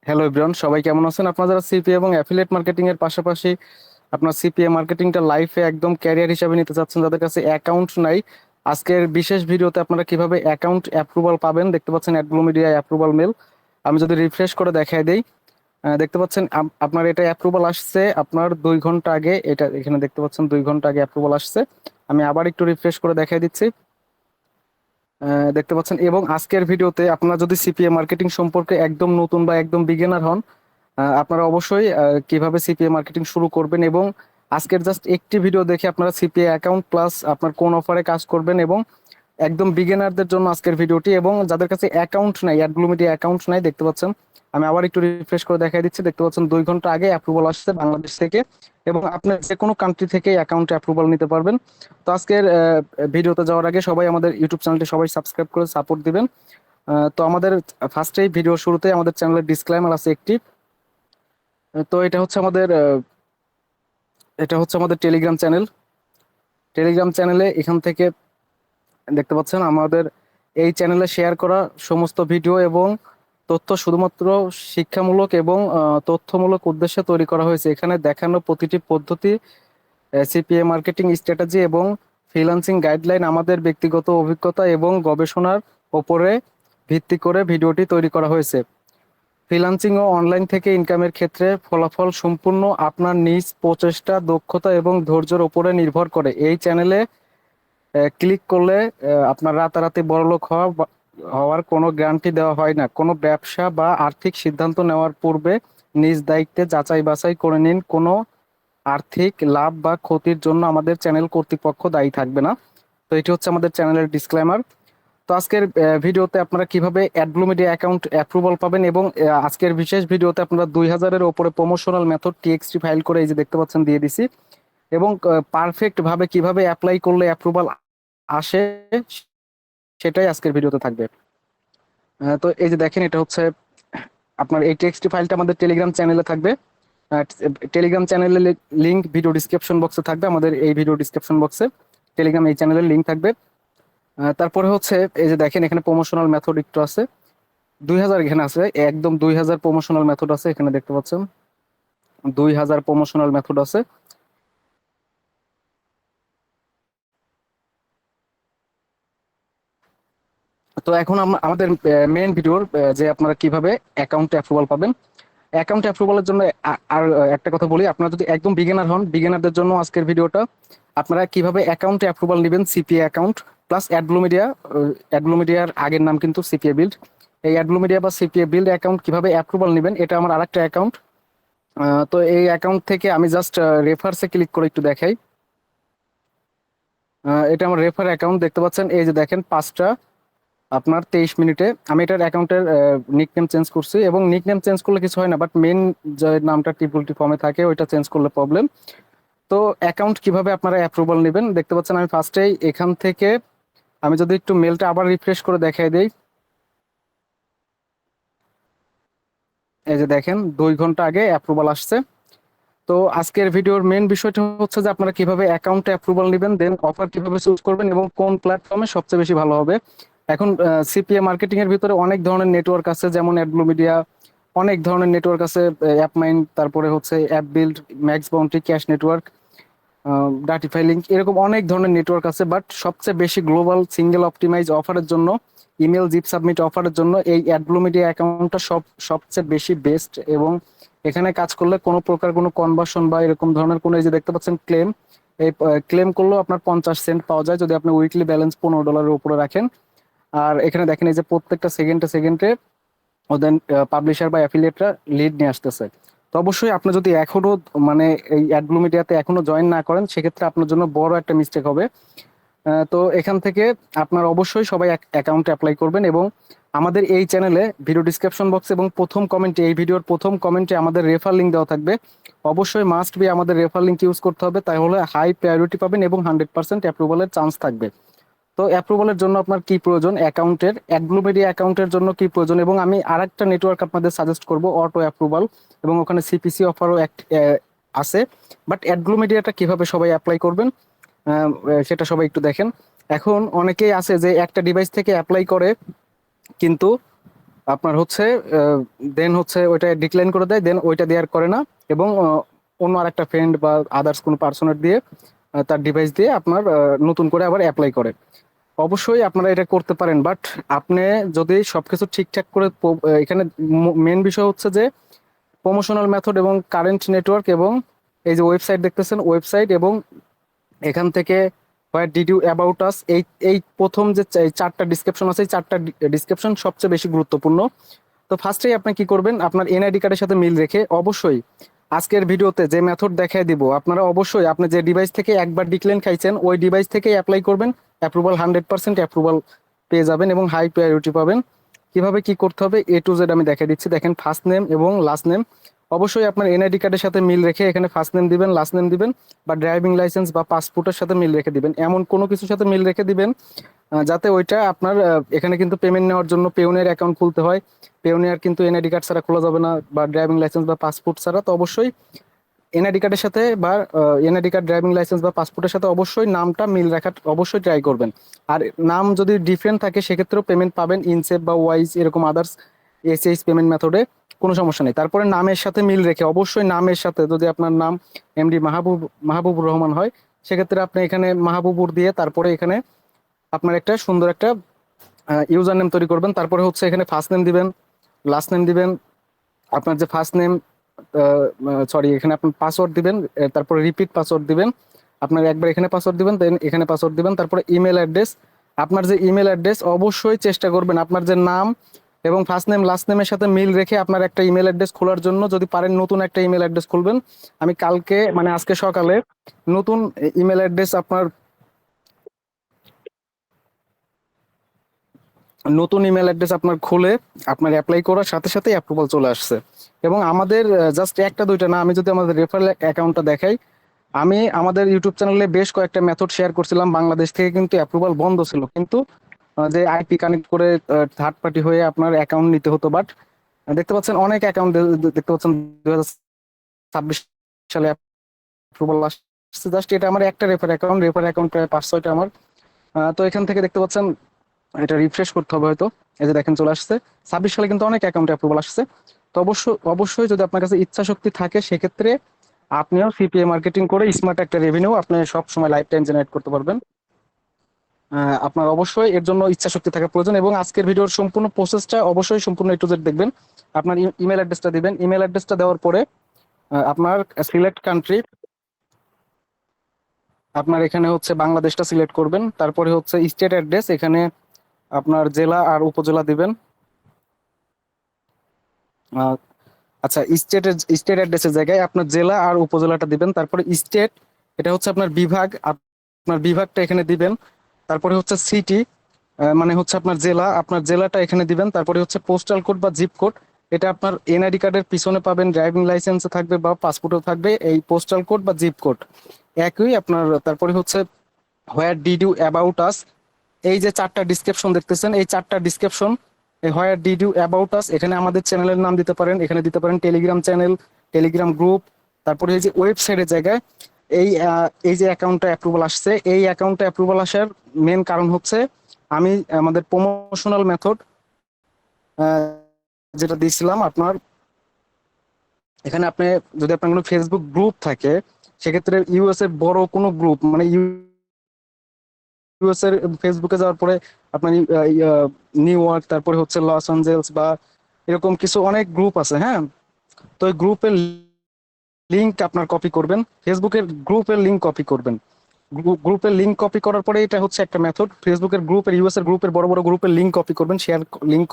Hello everyone, সবাই কেমন আছেন? আপনারা যারা সিপিএ এবং অ্যাফিলিয়েট মার্কেটিং এর পাশাপাশি আপনার সিপিএ মার্কেটিংটা লাইফে একদম ক্যারিয়ার হিসাবে নিতে চাচ্ছেন, যাদের কাছে অ্যাকাউন্ট নাই, আজকের বিশেষ ভিডিওতে আপনারা কিভাবে অ্যাকাউন্ট অ্যাপ্রুভাল পাবেন। দেখতে পাচ্ছেন অ্যাডব্লু মিডিয়া অ্যাপ্রুভাল মেল। আমি যদি রিফ্রেশ করে দেখাই দেই, দেখতে পাচ্ছেন আপনার এটা অ্যাপ্রুভাল আসছে আপনার 2 ঘন্টা আগে। এটা এখানে দেখতে পাচ্ছেন 2 ঘন্টা আগে অ্যাপ্রুভাল আসছে। আমি আবার একটু রিফ্রেশ করে দেখাই দিচ্ছি। দেখতে পাচ্ছেন। এবং আজকের ভিডিওতে আপনারা যদি সিপিএ মার্কেটিং সম্পর্কে একদম নতুন বা একদম বিগিনার হন, আপনারা অবশ্যই কিভাবে সিপিএ মার্কেটিং শুরু করবেন এবং আজকের জাস্ট একটি ভিডিও দেখে আপনারা সিপিএ অ্যাকাউন্ট প্লাস আপনার কোন অফারে কাজ করবেন এবং একদম বিগিনারদের জন্য আজকের ভিডিওটি। এবং যাদের কাছে অ্যাকাউন্ট নাই, অ্যাডব্লু মিডিয়া অ্যাকাউন্ট নাই, দেখতে পাচ্ছেন আমি আবার একটু রিফ্রেশ করে দেখাই দিচ্ছি। দেখতে পাচ্ছেন 2 ঘন্টা আগে অ্যাপ্রুভাল আসছে বাংলাদেশ থেকে এবং আপনি যে কোনো কান্ট্রি থেকে অ্যাকাউন্ট অ্যাপ্রুভাল নিতে পারবেন। তো আজকের ভিডিওতে যাওয়ার আগে সবাই আমাদের ইউটিউব চ্যানেলটি সবাই সাবস্ক্রাইব করে সাপোর্ট দিবেন। তো আমাদের ফার্স্টেই ভিডিও শুরুতে আমাদের চ্যানেলের ডিসক্লেমার আছে একটি। তো এটা হচ্ছে আমাদের টেলিগ্রাম চ্যানেল। টেলিগ্রাম চ্যানেলে এখান থেকে দেখতে পাচ্ছেন আমাদের এই চ্যানেলে শেয়ার করা সমস্ত ভিডিও এবং তথ্য শুধুমাত্র শিক্ষামূলক এবং তথ্যমূলক উদ্দেশ্যে তৈরি করা হয়েছে। এখানে দেখানো প্রতিটি পদ্ধতি, সিপিএ মার্কেটিং স্ট্র্যাটেজি এবং ফ্রিল্যান্সিং গাইডলাইন আমাদের ব্যক্তিগত অভিজ্ঞতা এবং গবেষণার উপরে ভিত্তি করে ভিডিওটি তৈরি করা হয়েছে। ফ্রিল্যান্সিং ও অনলাইন থেকে ইনকামের ক্ষেত্রে ফলাফল সম্পূর্ণ আপনার নিজ প্রচেষ্টা, দক্ষতা এবং ধৈর্যের উপরে নির্ভর করে। এই চ্যানেলে ক্লিক করলে আপনার রাতারাতি বড়লোক হওয়ার কোনো গ্যারান্টি দেওয়া হয় না। কোনো ব্যবসা বা আর্থিক সিদ্ধান্ত নেওয়ার পূর্বে নিজ দায়িত্বে যাচাই বাছাই করে নিন। কোনো আর্থিক লাভ বা ক্ষতির জন্য আমাদের চ্যানেল কর্তৃপক্ষ দায়ী থাকবে না। তো এটি হচ্ছে আমাদের চ্যানেলের ডিসক্লেমার। তো আজকের ভিডিওতে আপনারা কিভাবে অ্যাডব্লু মিডিয়া অ্যাকাউন্ট অ্যাপ্রুভাল পাবেন এবং আজকের বিশেষ ভিডিওতে আপনারা 2000-এর ওপরে প্রমোশনাল মেথড টিএক্সটি ফাইল করে এই যে দেখতে পাচ্ছেন দিয়ে দিছি। এবং পারফেক্ট ভাবে কিভাবে অ্যাপ্লাই করলে অ্যাপ্রুভাল আসে সেটাই আজকের ভিডিওতে থাকবে। তো এই যে দেখেন, এটা হচ্ছে আপনার এই টিএক্সটি ফাইলটা আমাদের টেলিগ্রাম চ্যানেলে থাকবে। টেলিগ্রাম চ্যানেলের লিংক ভিডিও ডিসক্রিপশন বক্সে থাকবে। আমাদের এই ভিডিও ডিসক্রিপশন বক্সে টেলিগ্রাম এই চ্যানেলের লিংক থাকবে। তারপরে হচ্ছে এই যে দেখেন এখানে প্রমোশনাল মেথড একটু আছে। 2000 এখানে আছে, একদম 2000 প্রমোশনাল মেথড আছে এখানে দেখতে পাচ্ছেন। 2000 প্রমোশনাল মেথড আছে। তো এখন আমাদের মেইন ভিডিওর যে আপনারা কিভাবে অ্যাকাউন্ট অ্যাপ্রুভাল পাবেন। অ্যাকাউন্ট অ্যাপ্রুভালের জন্য আর একটা কথা বলি, আপনারা যদি একদম বিগিনার হন, বিগিনারদের জন্য আজকের ভিডিওটা। আপনারা কিভাবে অ্যাকাউন্ট অ্যাপ্রুভাল নেবেন সিপিএ অ্যাকাউন্ট প্লাস অ্যাডব্লু মিডিয়া। অ্যাডব্লু মিডিয়ার আগের নাম কিন্তু সিপিএ বিল্ড। এই অ্যাডব্লু মিডিয়া বা সিপিএ বিল্ড অ্যাকাউন্ট কিভাবে অ্যাপ্রুভাল নেবেন, এটা আমার আরেকটা অ্যাকাউন্ট। তো এই অ্যাকাউন্ট থেকে আমি জাস্ট রেফার্সে ক্লিক করে একটু দেখাই। এটা আমার রেফার অ্যাকাউন্ট। দেখতে পাচ্ছেন এই যে দেখেন 5টা আপনার 23 মিনিটে আমি এটার অ্যাকাউন্টের নিকনেম চেঞ্জ করছি। এবং নিকনেম চেঞ্জ করলে কিছু হয় না, বাট মেন যে নামটা টিপুলটি ফর্মে থাকে ওইটা চেঞ্জ করলে প্রবলেম। তো অ্যাকাউন্ট কিভাবে আপনারা অ্যাপ্রুভাল নেবেন, দেখতে পাচ্ছেন আমি ফার্স্টেই এখান থেকে আমি যদি একটু মেলটা আবার রিফ্রেশ করে দেখাই দেই, এই যে দেখেন 2 ঘন্টা আগে অ্যাপ্রুভাল আসছে। তো আজকের ভিডিওর মেন বিষয়টা হচ্ছে যে আপনারা কিভাবে অ্যাকাউন্টে অ্যাপ্রুভাল নেবেন, দেন অফার কিভাবে চুজ করবেন এবং কোন প্ল্যাটফর্মে সবচেয়ে বেশি ভালো হবে। এখন সিপিএ মার্কেটিং এর ভিতরে অনেক ধরনের নেটওয়ার্ক আছে, যেমন অ্যাডব্লু মিডিয়া, অনেক ধরনের নেটওয়ার্ক আছে, অ্যাপমাইন্ড, তারপরে হচ্ছে app build, max bounty, cash network, Datify link, এরকম অনেক ধরনের নেটওয়ার্ক আছে। বাট সবচেয়ে বেশি গ্লোবাল সিঙ্গেল অপটিমাইজ অফারের জন্য, ইমেল জিপ সাবমিট অফারের জন্য এই অ্যাডব্লু মিডিয়া অ্যাকাউন্টটা সবচেয়ে বেশি বেস্ট। এবং এখানে কাজ করলে কোনো প্রকার কোনো কনভার্সন বা এরকম ধরনের কোনো, এই যে দেখতে পাচ্ছেন ক্লেম, এই ক্লেম করলেও আপনার 50 সেন্ট পাওয়া যায় যদি আপনি উইকলি ব্যালেন্স $15 উপরে রাখেন। আর এখানে দেখেন এই যে প্রত্যেকটা সেকেন্ডে সেকেন্ডে ওদের পাবলিশার বা অ্যাফিলিয়েটরা লিড নিয়ে আসতেছে। তো অবশ্যই আপনি যদি এখনো মানে এই অ্যাডব্লু মিডিয়াতে এখনো জয়েন না করেন, সেক্ষেত্রে আপনার জন্য বড় একটা মিস্টেক হবে। তো এখান থেকে আপনার অবশ্যই সবাই অ্যাকাউন্ট অ্যাপ্লাই করবেন এবং আমাদের এই চ্যানেলে ভিডিও ডিসক্রিপশন বক্স এবং প্রথম কমেন্টে, এই ভিডিওর প্রথম কমেন্টে আমাদের রেফার লিঙ্ক দেওয়া থাকবে। অবশ্যই মাস্ট বি আমাদের রেফার লিঙ্ক ইউজ করতে হবে, তাহলে হাই প্রায়োরিটি পাবেন এবং 100% অ্যাপ্রুভালের চান্স থাকবে। তো অ্যাপ্রুভালের জন্য আপনার কি প্রয়োজন, অ্যাকাউন্টের অ্যাডব্লু মিডিয়া অ্যাকাউন্টের জন্য কি প্রয়োজন, এবং আমি আরেকটা নেটওয়ার্ক আপনাদের সাজেস্ট করব, অটো অ্যাপ্রুভাল, এবং ওখানে সিপিসি অফারও আছে। বাট অ্যাডব্লু মিডিয়াটা কিভাবে সবাই অ্যাপ্লাই করবেন সেটা সবাই একটু দেখেন। এখন অনেকেই আছে যে একটা ডিভাইস থেকে অ্যাপ্লাই করে, কিন্তু আপনার হচ্ছে দেন হচ্ছে ওইটা ডিক্লাইন করে দেয়, দেন ওইটা দেওয়ার করে না, এবং অন্য আরেকটা ফ্রেন্ড বা আদার্স কোনো পার্সনের দিয়ে তার ডিভাইস দিয়ে আপনার নতুন করে আবার অ্যাপ্লাই করে। অবশ্যই আপনারা এটা করতে পারেন, বাট আপনি যদি সবকিছু ঠিকঠাক করে এখানে মেন বিষয় হচ্ছে যে প্রমোশনাল মেথড এবং কারেন্ট নেটওয়ার্ক এবং এই যে ওয়েবসাইট দেখতেছেন, ওয়েবসাইট এবং এখান থেকে what did you about us, এই এই প্রথম যে চারটা ডিসক্রিপশন আছে, এই চারটা ডিসক্রিপশন সবচেয়ে বেশি গুরুত্বপূর্ণ। তো ফার্স্টেই আপনি কি করবেন, আপনার এনআইডি কার্ডের সাথে মিল রেখে অবশ্যই আজকের ভিডিওতে যে মেথড দেখাই দিব, আপনারা অবশ্যই আপনি যে ডিভাইস থেকে একবার ডিক্লেন খাইছেন ওই ডিভাইস থেকেই অ্যাপ্লাই করবেন। অ্যাপ্রুভাল 100% অ্যাপ্রুভাল পেয়ে যাবেন এবং হাই প্রায়োরিটি পাবেন। কিভাবে কি করতে হবে এ টু জেড আমি দেখাই দিচ্ছি। দেখেন, ফার্স্ট নেম এবং লাস্ট নেম অবশ্যই আপনার এনআইডি কার্ডের সাথে মিল রেখে এখানে ফার্স্ট নেম দিবেন, লাস্ট নেম দিবেন, বা ড্রাইভিং লাইসেন্স বা পাসপোর্টের সাথে মিল রেখে দিবেন, এমন কোনো কিছুর সাথে মিল রেখে দিবেন যাতে ওইটা আপনার এখানে কিন্তু পেমেন্ট নেওয়ার জন্য পেওনের অ্যাকাউন্ট খুলতে হয়। পেওনিয়ার কিন্তু এনআইডি কার্ড ছাড়া খোলা যাবে না, বা ড্রাইভিং লাইসেন্স বা পাসপোর্ট ছাড়া। তো অবশ্যই এনআইডি কার্ডের সাথে বা এনআইডি কার্ড, ড্রাইভিং লাইসেন্স বা পাসপোর্টের সাথে অবশ্যই নামটা মিল রাখার অবশ্যই ট্রাই করবেন। আর নাম যদি ডিফারেন্ট থাকে সেক্ষেত্রেও পেমেন্ট পাবেন ইনসেপ বা ওয়াইজ এরকম আদার্স এসএইচ পেমেন্ট মেথডে, কোনো সমস্যা নেই। তারপরে নামের সাথে মিল রেখে অবশ্যই নামের সাথে, যদি আপনার নাম এমডি মাহবুবুর রহমান হয় সেক্ষেত্রে আপনি এখানে মাহবুবুর দিয়ে তারপরে এখানে আপনার একটা সুন্দর একটা ইউজার নেম তৈরি করবেন। তারপরে হচ্ছে এখানে ফার্স্ট নেম দিবেন, লাস্ট নেম দিবেন, আপনার যে ফার্স্ট নেম, সরি এখানে আপনার পাসওয়ার্ড দিবেন, তারপরে রিপিট পাসওয়ার্ড দিবেন, আপনার একবার এখানে পাসওয়ার্ড দিবেন, দেন এখানে পাসওয়ার্ড দিবেন, তারপরে ইমেল অ্যাড্রেস। আপনার যে ইমেল অ্যাড্রেস অবশ্যই চেষ্টা করবেন আপনার যে নাম এবং ফার্স্ট নেম লাস্ট নেমের সাথে মিল রেখে আপনার একটা ইমেল অ্যাড্রেস খোলার জন্য যদি পারেন নতুন একটা ইমেল অ্যাড্রেস খুলবেন। আমি কালকে মানে আজকে সকালে নতুন ইমেল অ্যাড্রেস আপনার নতুন ইমেল অ্যাড্রেস আপনার খুলে আপনার অ্যাপ্লাই করার সাথে সাথে অ্যাপ্রুভাল চলে আসছে। এবং আমাদের জাস্ট একটা দুইটা না, আমি যদি আমাদের রেফারেল অ্যাকাউন্টটা দেখাই, আমি আমাদের ইউটিউব চ্যানেলে বেশ কয়েকটা মেথড শেয়ার করছিলাম। বাংলাদেশ থেকে কিন্তু অ্যাপ্রুভাল বন্ধ ছিল, কিন্তু যে আইপি কানেক্ট করে থার্ড পার্টি হয়ে আপনার অ্যাকাউন্ট নিতে হতো। বাট দেখতে পাচ্ছেন অনেক অ্যাকাউন্ট, দেখতে পাচ্ছেন 2026 সালে অ্যাপ্রুভাল আসছে। জাস্ট এটা আমার একটা রেফার অ্যাকাউন্ট প্রায় 5-6টা আমার। তো এখান থেকে দেখতে পাচ্ছেন, এটা রিফ্রেশ করতে হবে হয়তো। এই যে দেখেন চলে আসছে। 26 সালে কিন্তু অনেক অ্যাকাউন্টে অ্যাপ্রুভাল আসছে। তো অবশ্যই যদি আপনার কাছে ইচ্ছা শক্তি থাকে সেক্ষেত্রে আপনিও সিপিএ মার্কেটিং করে স্মার্ট একটা রেভিনিউ আপনি সব সময় লাইফ টাইম জেনারেট করতে পারবেন। আপনার অবশ্যই এর জন্য ইচ্ছা শক্তি থাকা প্রয়োজন, এবং আজকের ভিডিওর সম্পূর্ণ প্রসেসটা অবশ্যই সম্পূর্ণ এ টু জেড দেখবেন। আপনার ইমেল অ্যাড্রেসটা দিবেন, ইমেল অ্যাড্রেসটা দেওয়ার পরে আপনার সিলেক্ট কান্ট্রি, আপনার এখানে হচ্ছে বাংলাদেশটা সিলেক্ট করবেন। তারপরে হচ্ছে স্টেট অ্যাড্রেস, এখানে আপনার জেলা আর উপজেলা দিবেন। আহ, আচ্ছা, স্টেট অ্যাড্রেসের জায়গায় আপনার জেলা আর উপজেলাটা দিবেন। তারপরে স্টেট, এটা হচ্ছে আপনার বিভাগ, আপনার বিভাগটা এখানে দিবেন। তারপরে হচ্ছে সিটি, মানে হচ্ছে আপনার জেলা, আপনার জেলাটা এখানে দিবেন। তারপরে হচ্ছে পোস্টাল কোড বা জিপ কোড, এটা আপনার এনআইডি কার্ডের পিছনে পাবেন, ড্রাইভিং লাইসেন্সে থাকবে বা পাসপোর্টও থাকবে এই পোস্টাল কোড বা জিপ কোড একই আপনার। তারপরে হচ্ছে where did you about us, এই যে চারটা ডিসক্রিপশন দেখতেছেন, এই চারটা description, where did you about us, এখানে আমাদের চ্যানেলের নাম দিতে পারেন, এখানে দিতে পারেন টেলিগ্রাম চ্যানেল, টেলিগ্রাম গ্রুপ। তারপরে এই যে ওয়েবসাইটের জায়গায় এই যে অ্যাকাউন্টটা অ্যাপ্রুভাল আসছে, এই অ্যাকাউন্টটা অ্যাপ্রুভাল আসার মেন কারণ হচ্ছে আমি আমাদের প্রমোশনাল মেথড যেটা দিয়েছিলাম আপনার এখানে, আপনি যদি আপনার কোনো ফেসবুক গ্রুপ থাকে সেক্ষেত্রে ইউএস এর বড় কোনো গ্রুপ, মানে ইউএস এর ফেসবুকে যাওয়ার পরে আপনার নিউ ইয়র্ক, তারপরে হচ্ছে লস অ্যাঞ্জেলস বা এরকম কিছু অনেক গ্রুপ আছে, হ্যাঁ। তো এই গ্রুপের লিংক আপনার কপি করবেন, ফেসবুকের গ্রুপের লিংক কপি করবেন। গ্রুপের লিংক কপি করার পরে এটা হচ্ছে একটা মেথড, ফেসবুকের গ্রুপের ইউএস এর গ্রুপের বড় বড় গ্রুপের লিংক কপি করবেন, শেয়ার লিংক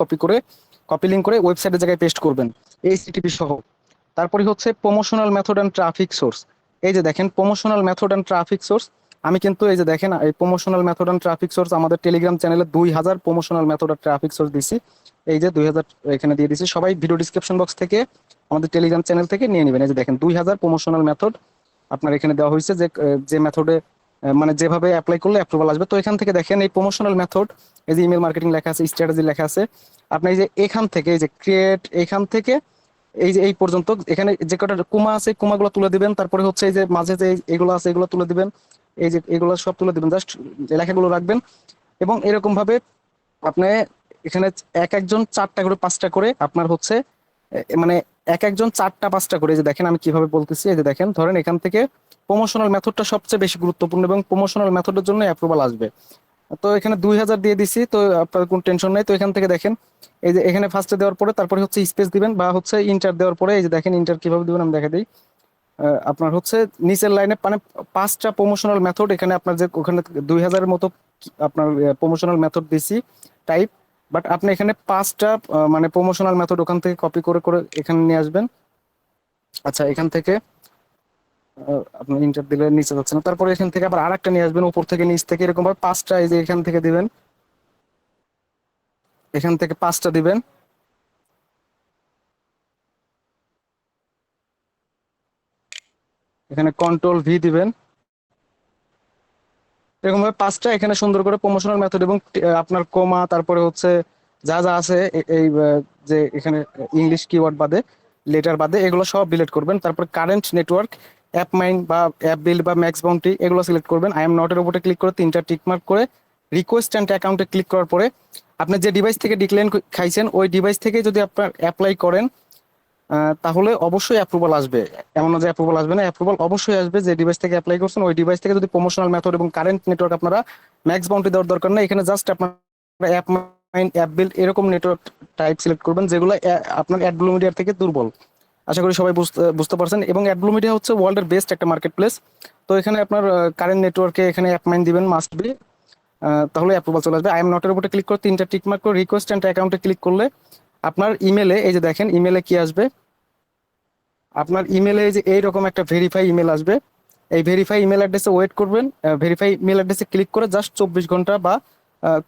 কপি লিংক করে ওয়েবসাইটের জায়গায় পেস্ট করবেন, এইচটিটিপি সহ। তারপরে হচ্ছে promotional method and traffic source, এই যে দেখেন promotional method and traffic source. আমি কিন্তু এই যে দেখেন এই promotional method and traffic source আমাদের টেলিগ্রাম চ্যানেলে 2000 প্রমোশনাল মেথড আর ট্রাফিক সোর্স দিছি। এই যে 2000 এখানে দিয়ে দিছি, সবাই ভিডিও ডিসক্রিপশন বক্স থেকে আমাদের টেলিগ্রাম চ্যানেল থেকে নিয়ে নেবেন। এই যে দেখেন 2000 প্রমোশনাল মেথড আপনার এখানে দেওয়া হয়েছে, যে মেথডে মানে যেভাবে অ্যাপ্লাই করলে অ্যাপ্রুভাল আসবে। তো এখান থেকে দেখেন এই প্রমোশনাল মেথড, এই যে ইমেল মার্কেটিং লেখা আছে, স্ট্র্যাটেজি লেখা আছে। আপনি এই যে এখান থেকে এই যে ক্রিয়েট, এখান থেকে এই যে এই পর্যন্ত এখানে যে কটা কুমা আছে কুমাগুলো তুলে দিবেন। তারপরে হচ্ছে এই যে মাঝে যে এগুলো আছে এগুলো তুলে দিবেন, এই যে এগুলো সব তুলে দিবেন, জাস্ট লেখাগুলো রাখবেন। এবং এরকম ভাবে আপনি এখানে এক একজন 4টা করে 5টা করে আপনার হচ্ছে মানে এক একজন 4টা 5টা করে, এই যে দেখেন আমি কিভাবে বলতেছি, এই যে দেখেন ধরেন এখান থেকে প্রমোশনাল মেথডটা সবচেয়ে বেশি গুরুত্বপূর্ণ এবং প্রমোশনাল মেথডের জন্য অ্যাপ্রুভাল আসবে। তো এখানে 2000 দিয়ে দিছি, তো আপনার কোনো টেনশন নাই। তো এখান থেকে দেখেন এই যে এখানে ফার্স্টে দেওয়ার পরে তারপরে হচ্ছে স্পেস দিবেন বা হচ্ছে ইন্টার দেওয়ার পরে, এই যে দেখেন ইন্টার কিভাবে দিবেন আমি দেখা দিই। আপনার হচ্ছে নিচের লাইনে মানে 5টা প্রমোশনাল মেথড, এখানে আপনার যে ওখানে 2000-এর মতো আপনার প্রমোশনাল মেথড দিছি টাইপ, বাট আপনি এখানে 5টা মানে প্রমোশনাল মেথড ওখান থেকে কপি করে করে এখানে নিয়ে আসবেন। আচ্ছা এখান থেকে আপনি ইন্টার দিলে নিচে যাচ্ছে না, তারপরে এখান থেকে আবার আরেকটা নিয়ে আসবেন উপর থেকে নিচ থেকে, এরকম ভাবে 5টা, এই যে এখান থেকে দিবেন, এখান থেকে 5টা দিবেন। এখানে কন্ট্রোল ভি দিবেন, এরকম ভাবে 5টা এখানে সুন্দর করে প্রমোশনাল মেথড এবং আপনার কোমা তারপরে হচ্ছে যা যা আছে এই যে এখানে ইংলিশ কিওয়ার্ড বাদে লেটার বাদে এগুলো সব ডিলিট করবেন। তারপর কারেন্ট নেটওয়ার্ক, অ্যাপ মাইন বা অ্যাপ বিল্ড বা ম্যাক্স বাউন্টি এগুলো সিলেক্ট করবেন। আই এম নট এর উপরে ক্লিক করে 3টা টিক মার্ক করে রিকোয়েস্ট অ্যান্ড অ্যাকাউন্টে ক্লিক করার পরে আপনি যে ডিভাইস থেকে ডিক্লাইন খাইছেন ওই ডিভাইস থেকে যদি আপনার অ্যাপ্লাই করেন তাহলে অবশ্যই অ্যাপ্রুভাল আসবে। এমন না যে অ্যাপ্রুভাল আসবে না, অ্যাপ্রুভাল অবশ্যই আসবে। যে ডিভাইস থেকে অ্যাপ্লাই করছেন ওই ডিভাইস থেকে যদি প্রমোশনাল মেথড এবং কারেন্ট নেটওয়ার্ক, আপনারা ম্যাক্স বাউন্ডারি দেওয়ার দরকার নেই, এখানে জাস্ট আপনার অ্যাপ মাইন অ্যাপ বিল্ড এরকম নেটওয়ার্ক টাইপ সিলেক্ট করবেন যেগুলো আপনার অ্যাডব্লু মিডিয়ার থেকে দুর্বল। আশা করি সবাই বুঝতে পারছেন। এবং অ্যাডব্লু মিডিয়া হচ্ছে ওয়ার্ল্ডের বেস্ট একটা মার্কেট প্লেস। তো এখানে আপনার কারেন্ট নেটওয়ার্কে এখানে অ্যাপ মাইন দিবেন মাস্ট বি, তাহলে অ্যাপ্রুভাল চলে আসবে। আই এম নটের উপরে ক্লিক করে 3টা টিক মার্ক করে রিকোয়েস্ট অ্যান্ড অ্যাকাউন্টে ক্লিক করলে আপনার ইমেলে, এই যে দেখেন ইমেলে কি আসবে, আপনার ইমেলে যে এইরকম একটা ভেরিফাই ইমেল আসবে। এই ভেরিফাই ইমেল অ্যাড্রেসে ওয়েট করবেন, ভেরিফাই ইমেল অ্যাড্রেসে ক্লিক করে জাস্ট 24 ঘন্টা বা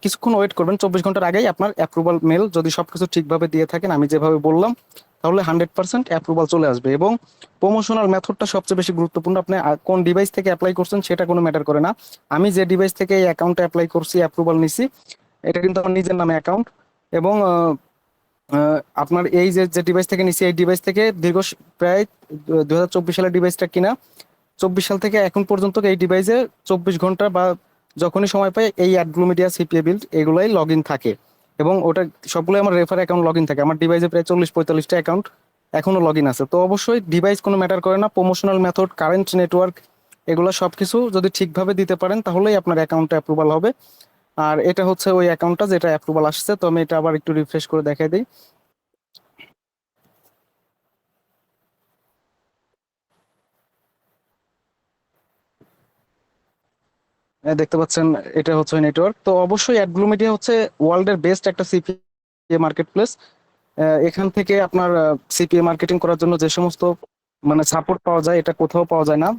কিছুক্ষণ ওয়েট করবেন। 24 ঘন্টার আগেই আপনার অ্যাপ্রুভাল মেল, যদি সবকিছু ঠিকভাবে দিয়ে থাকেন আমি যেভাবে বললাম, তাহলে 100% অ্যাপ্রুভাল চলে আসবে। এবং প্রমোশনাল মেথডটা সবচেয়ে বেশি গুরুত্বপূর্ণ। আপনি কোন ডিভাইস থেকে অ্যাপ্লাই করছেন সেটা কোনো ম্যাটার করে না। আমি যে ডিভাইস থেকে এই অ্যাকাউন্টে অ্যাপ্লাই করছি অ্যাপ্রুভাল নিছি, এটা কিন্তু আমার নিজের নামে অ্যাকাউন্ট। এবং আপনার এই যে যে ডিভাইস থেকে নিছি এই ডিভাইস থেকে প্রায় 2024 সালের ডিভাইসটা কিনা, 24 সাল থেকে এখন পর্যন্ত এই ডিভাইসে 24 ঘন্টা বা যখনই সময় পাই এই অ্যাডব্লু মিডিয়া সিপিএ বিল্ড এগুলাই লগ ইন থাকে। এবং ওটা সবগুলোই আমার রেফার অ্যাকাউন্ট লগ ইন থাকে। আমার ডিভাইসে প্রায় 40-45টা অ্যাকাউন্ট এখনো লগ ইন আছে। তো অবশ্যই ডিভাইস কোনো ম্যাটার করে না, প্রমোশনাল মেথড কারেন্ট নেটওয়ার্ক এগুলো সবকিছু যদি ঠিকভাবে দিতে পারেন তাহলেই আপনার অ্যাকাউন্টটা অ্যাপ্রুভাল হবে। আর এটা হচ্ছে ওই অ্যাকাউন্টটা যেটা অ্যাপ্রুভাল আসছে। তো আমি এটা আবার একটু রিফ্রেশ করে দেখাই দিই। দেখতে পাচ্ছেন এটা হচ্ছে নেটওয়ার্ক। তো অবশ্যই অ্যাডব্লু মিডিয়া হচ্ছে ওয়ার্ল্ডের বেস্ট একটা সিপিএ মার্কেট প্লেস। এখান থেকে আপনার সিপিএ মার্কেটিং করার জন্য যে সমস্ত মানে সাপোর্ট পাওয়া যায় এটা কোথাও পাওয়া যায় না।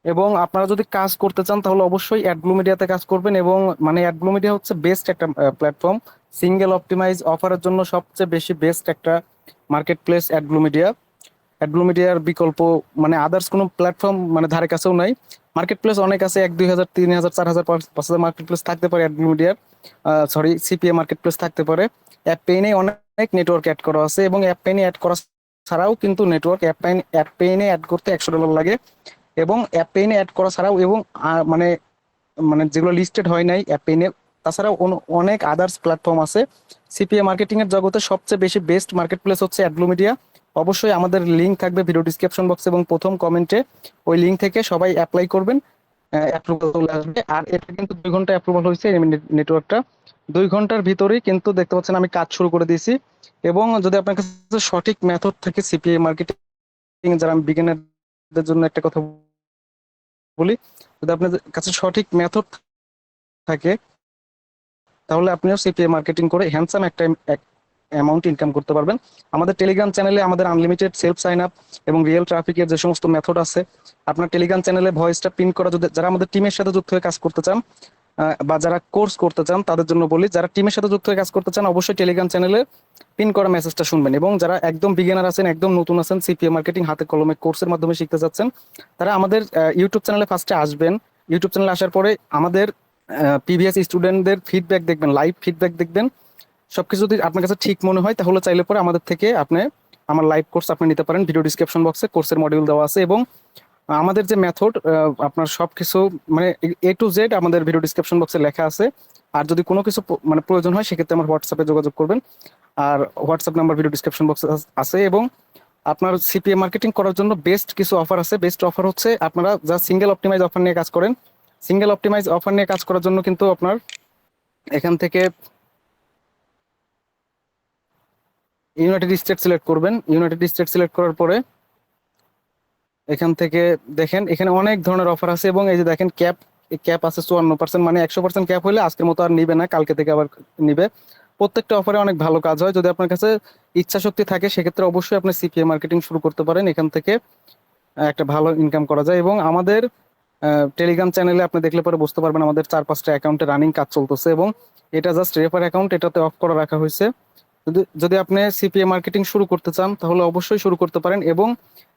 এবং আপনারা যদি কাজ করতে চান তাহলে অবশ্যই অ্যাডব্লু মিডিয়াতে কাজ করবেন। এবং মানে অ্যাডব্লু মিডিয়া হচ্ছে বেস্ট একটা প্ল্যাটফর্ম, সিঙ্গেল অপটিমাইজ অফারের জন্য সবচেয়ে বেশি বেস্ট একটা মার্কেট প্লেস অ্যাডব্লু মিডিয়া। অ্যাডব্লু মিডিয়ার বিকল্প মানে আদার্স কোনো প্ল্যাটফর্ম মানে ধারে কাছেও নাই। মার্কেট প্লেস অনেক আছে, 1-2 হাজার 3 হাজার 4 হাজার 5 হাজার মার্কেট প্লেস থাকতে পারে অ্যাডব্লু মিডিয়ার, সরি সিপিএ মার্কেট প্লেস থাকতে পারে। অ্যাপ পেইনে অনেক নেটওয়ার্ক অ্যাড করা আছে এবং অ্যাপ পেইনে অ্যাড করা ছাড়াও কিন্তু নেটওয়ার্ক অ্যাপ পেইনে অ্যাড করতে $100 লাগে। এবং অ্যাপ পেইনে অ্যাড করা ছাড়াও এবং মানে মানে যেগুলো লিস্টেড হয় নাই অ্যাপ পেইনে, তাছাড়াও অনেক আদার্স প্ল্যাটফর্ম আছে। সিপিএ মার্কেটিং এর জগতে সবচেয়ে বেশি বেস্ট মার্কেট প্লেস হচ্ছে অ্যাডব্লু মিডিয়া। অবশ্যই আমাদের লিঙ্ক থাকবে ভিডিও ডিসক্রিপশন বক্সে এবং প্রথম কমেন্টে, ওই লিঙ্ক থেকে সবাই অ্যাপ্লাই করবেন, অ্যাপ্রুভাল চলে আসবে। আর এটা কিন্তু 2 ঘন্টা অ্যাপ্রুভাল হয়েছে এই নেটওয়ার্কটা, 2 ঘন্টার ভিতরেই কিন্তু দেখতে পাচ্ছেন আমি কাজ শুরু করে দিয়েছি। এবং যদি আপনার কাছে সঠিক মেথড থাকে সিপিএ মার্কেটিং, যারা আমি বিগিনারদের জন্য একটা কথা বলি, যদি আপনার কাছে সঠিক মেথড থাকে তাহলে আপনিও সিপিএ মার্কেটিং করে হ্যান্ডসাম একটা অ্যামাউন্ট ইনকাম করতে পারবেন। আমাদের টেলিগ্রাম চ্যানেলে আমাদের আনলিমিটেড সেলফ সাইন আপ এবং রিয়েল ট্রাফিকের যে সমস্ত মেথড আছে, আপনার টেলিগ্রাম চ্যানেলে ভয়েসটা পিন করা, যদি যারা আমাদের টিমের সাথে যুক্ত হয়ে কাজ করতে চান বা যারা কোর্স করতে চান তাদের জন্য বলি, যারা টিমের সাথে যুক্ত হয়ে কাজ করতে চান অবশ্যই টেলিগ্রাম চ্যানেলে পিন করা মেসেজটা শুনবেন। এবং যারা একদম বিগিনার আছেন, একদম নতুন আছেন, সিপিএ মার্কেটিং হাতে কলমে কোর্সের মাধ্যমে শিখতে চাচ্ছেন, তারা আমাদের ইউটিউব চ্যানেলে ফার্স্টে আসবেন। ইউটিউব চ্যানেলে আসার পরে আমাদের প্রিভিয়াস স্টুডেন্টদের ফিডব্যাক দেখবেন, লাইভ ফিডব্যাক দেখবেন। সবকিছু যদি আপনার কাছে ঠিক মনে হয় তাহলে চাইলে পরে আমাদের থেকে আপনি আমার লাইভ কোর্স আপনি নিতে পারেন। ভিডিও ডিসক্রিপশন বক্সে কোর্সের মডিউল দেওয়া আছে। এবং আমাদের যে মেথড আপনার সবকিছু মানে A to Z আমাদের ভিডিও ডিসক্রিপশন বক্সে লেখা আছে। আর যদি কোনো কিছু মানে প্রয়োজন হয় সেক্ষেত্রে আমার হোয়াটসঅ্যাপে যোগাযোগ করবেন। আর হোয়াটসঅ্যাপ নাম্বার ভিডিও ডিসক্রিপশন বক্সে আছে। এবং আপনার সিপিএ মার্কেটিং করার জন্য বেস্ট কিছু অফার আছে। বেস্ট অফার হচ্ছে আপনারা যা সিঙ্গেল অপটিমাইজ অফার নিয়ে কাজ করেন। সিঙ্গেল অপটিমাইজ অফার নিয়ে কাজ করার জন্য কিন্তু আপনার এখান থেকে ইউনাইটেড স্টেট সিলেক্ট করবেন। ইউনাইটেড স্টেট সিলেক্ট করার পরে এখান থেকে দেখেন এখানে অনেক ধরনের অফার আছে। এবং এই যে দেখেন ক্যাপ, ক্যাপ আছে 54%, মানে 100% ক্যাপ হলে আজকের মতো আর নিবে না, কালকে থেকে আবার নিবে। প্রত্যেকটা অফারে অনেক ভালো কাজ হয়। যদি আপনার কাছে ইচ্ছা শক্তি থাকে সেক্ষেত্রে অবশ্যই আপনি সিপিএ মার্কেটিং শুরু করতে পারেন। এখান থেকে একটা ভালো ইনকাম করা যায়। এবং আমাদের টেলিগ্রাম চ্যানেলে আপনি দেখলে পরে বুঝতে পারবেন আমাদের 4-5টা অ্যাকাউন্টে রানিং কাজ চলতেছে। এবং এটা জাস্ট রেফার অ্যাকাউন্ট, এটাতে অফ করে রাখা হয়েছে। যদি যদি আপনি সিপিএ মার্কেটিং শুরু করতে চান তাহলে অবশ্যই শুরু করতে পারেন। এবং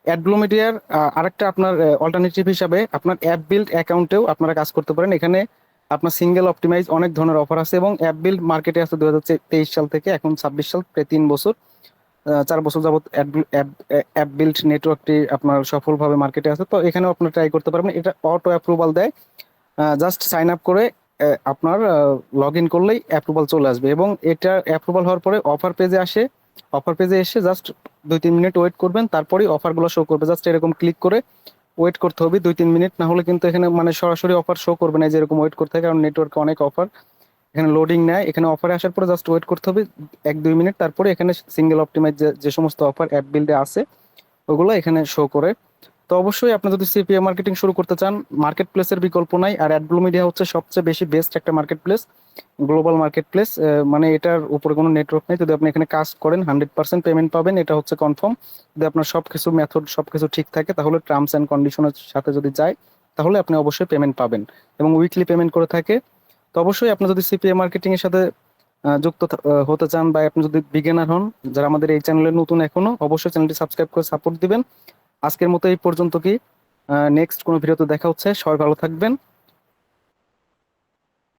অ্যাডব্লু মিডিয়ার আরেকটা আপনার অল্টারনেটিভ হিসাবে আপনার অ্যাপ বিল্ড অ্যাকাউন্টেও আপনারা কাজ করতে পারেন। এখানে আপনার সিঙ্গেল অপটিমাইজ অনেক ধরনের অফার আছে। এবং অ্যাপ বিল্ড মার্কেটে আছে 2023 সাল থেকে এখন 26 সাল, প্রায় 3 বছর, 4 বছর যাবত অ্যাপ বিল্ড নেটওয়ার্কটি আপনার সফলভাবে মার্কেটে আছে। তো এখানেও আপনি ট্রাই করতে পারবেন। এটা অটো অ্যাপ্রুভাল দেয়, জাস্ট সাইন আপ করে আপনার লগ ইন করলেই অ্যাপ্রুভাল চলে আসবে। এবং এটা অ্যাপ্রুভাল হওয়ার পরে অফার পেজে আসে। অফার পেজে এসে জাস্ট 2-3 মিনিট ওয়েট করবেন, তারপরেই অফারগুলো শো করবে। জাস্ট এরকম ক্লিক করে ওয়েট করতে হবে 2-3 মিনিট, না হলে কিন্তু এখানে মানে সরাসরি অফার শো করবে না, যেরকম ওয়েট করতে হয়, কারণ নেটওয়ার্কে অনেক অফার এখানে লোডিং নেয়। এখানে অফারে আসার পরে জাস্ট ওয়েট করতে হবে 1-2 মিনিট, তারপরে এখানে সিঙ্গেল অপটিমাইজ যে সমস্ত অফার অ্যাপ বিল্ডে আছে ওগুলো এখানে শো করে। তো অবশ্যই আপনি যদি সিপিএ মার্কেটিং শুরু করতে চান, মার্কেট প্লেসের বিকল্প নাই। আর অ্যাডব্লু মিডিয়া হচ্ছে সবচেয়ে বেশি বেস্ট একটা market place, global market place. মানে এটার উপরে কোনো নেটওয়ার্ক নেই। যদি আপনি এখানে কাজ করেন 100% পেমেন্ট পাবেন, এটা হচ্ছে কনফার্ম। যদি আপনার সবকিছু মেথড সবকিছু ঠিক থাকে, তাহলে টার্মস অ্যান্ড কন্ডিশনের সাথে যদি যায় তাহলে আপনি অবশ্যই পেমেন্ট পাবেন। এবং উইকলি পেমেন্ট করে থাকে। তো অবশ্যই আপনি যদি সিপিএ মার্কেটিং এর সাথে হতে চান, বা আপনি যদি বিগিনার হন, যারা আমাদের এই চ্যানেলে নতুন এখনো, অবশ্যই চ্যানেলটি সাবস্ক্রাইব করে সাপোর্ট দিবেন। আজকের মতো এই পর্যন্ত। কি নেক্সট কোনো ভিডিওতে দেখা হচ্ছে। সবাই ভালো থাকবেন।